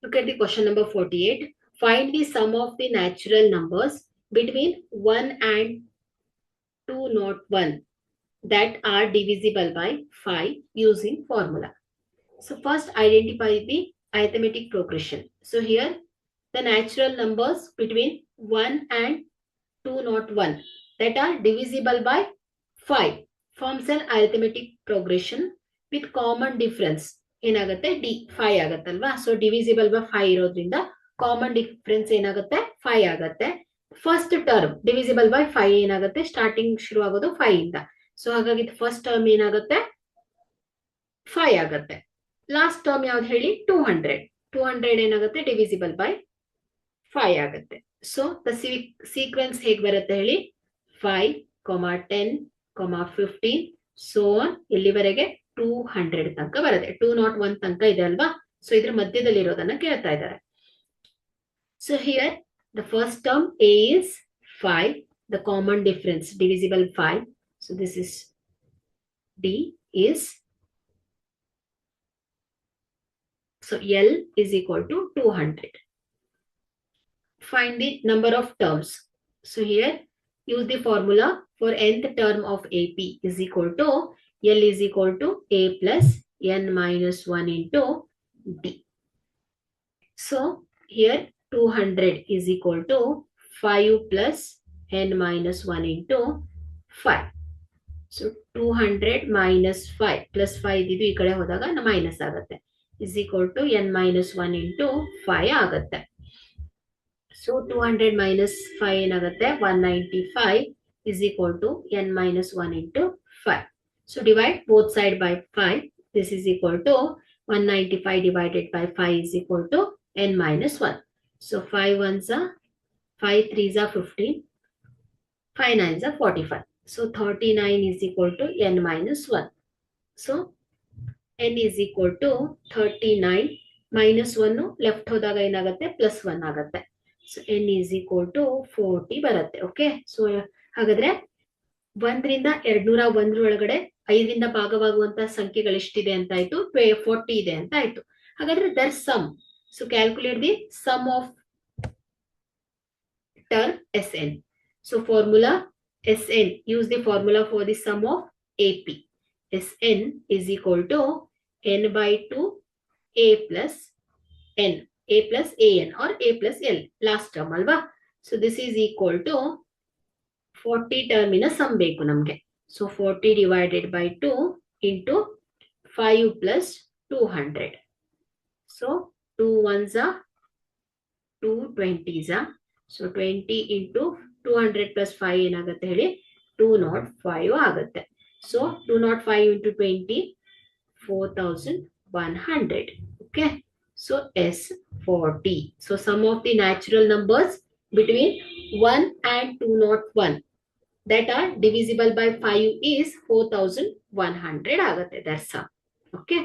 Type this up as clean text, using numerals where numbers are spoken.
Look at the question number 48. Find the sum of the natural numbers between 1 and 201 that are divisible by 5 using formula. So first identify the arithmetic progression. So here the natural numbers between 1 and 201 that are divisible by 5 forms an arithmetic progression with common difference. ಏನಾಗುತ್ತೆ D 5 ಆಗತ್ತಲ್ವಾ. So divisible by 5 ಇರೋದ್ರಿಂದ common difference ಏನಾಗುತ್ತೆ 5 ಆಗತ್ತೆ. First term divisible by 5 ಏನಾಗುತ್ತೆ starting ಶುರು ಆಗೋದು 5 ಇಂದ. So ಹಾಗಾಗಿ first term ಏನಾಗುತ್ತೆ 5 ಆಗತ್ತೆ. ಲಾಸ್ಟ್ ಟರ್ಮ್ ಯಾವ್ದು ಹೇಳಿ 200 ಏನಾಗುತ್ತೆ ಡಿವಿಸಿಬಲ್ ಬೈ 5 ಆಗುತ್ತೆ. ಸೊ ದ ಸೀಕ್ವೆನ್ಸ್ ಹೇಗೆ ಬರುತ್ತೆ ಹೇಳಿ 5, 10, 15 ಸೋ ಆನ್ ಇಲ್ಲಿವರೆಗೆ 200 ತನಕ ಬರುತ್ತೆ. 201 ತನಕ ಇದೆ ಅಲ್ವಾ. ಸೊ ಇದ್ರ ಮಧ್ಯದಲ್ಲಿ ಇರೋದನ್ನ ಕೇಳ್ತಾ ಇದ್ದಾರೆ. So here the first term a is 5, the common difference divisible 5. So this is d is, so L is equal to 200. Find the number of terms. So here use the formula for nth term of AP is equal to L is equal to A plus N minus 1 into D. So here 200 is equal to 5 plus N minus 1 into 5. So 200 minus 5 plus 5 ಇದು ಈ ಕಡೆ ಹೋದಾಗ minus ಆಗುತ್ತೆ is equal to N minus 1 into 5 ಆಗುತ್ತೆ. So 200 minus 5 ಏನಾಗುತ್ತೆ 195 is equal to N minus 1 into 5. So divide both side by 5. This is equal to 195 divided by 5 is equal to N minus 1. So 5 ones are 5 3s are 15. 5 9s are 45. So 39 is equal to N minus 1. So N is equal to 39 minus 1 left ಹೋದಾಗ ಏನಾಗುತ್ತೆ plus 1 ಆಗುತ್ತೆ. So N is equal to 40 ಬರುತ್ತೆ. Okay. So ಹಾಗಾದ್ರೆ 1ರಿಂದ 201 ಒಳಗಡೆ 5ರಿಂದ ಭಾಗವಾಗುವಂತ ಸಂಖ್ಯೆಗಳು ಎಷ್ಟಿದೆ ಅಂತ ಆಯ್ತು 40 ಇದೆ ಅಂತ ಆಯ್ತು. ಹಾಗಾದ್ರೆ their sum. So calculate the sum of term Sn. So formula Sn, use the formula for the sum of AP. Sn is equal to n by 2 a plus n, a plus an or a plus l, last term alva. So this is equal to 40 term in a sum beku namge. So 40 divided by 2 into 5 plus 200. So 2 ones are 2 20s are. So 20 into 200 plus 5 ಏನಾಗುತ್ತೆ ಹೇಳಿ 205 ಆಗುತ್ತೆ. So 205 into 20 4100. Okay. So S40. So sum of the natural numbers between 1 and 201 that are divisible by 5 is 4100 ಆಗುತ್ತೆ. That's sum. Okay.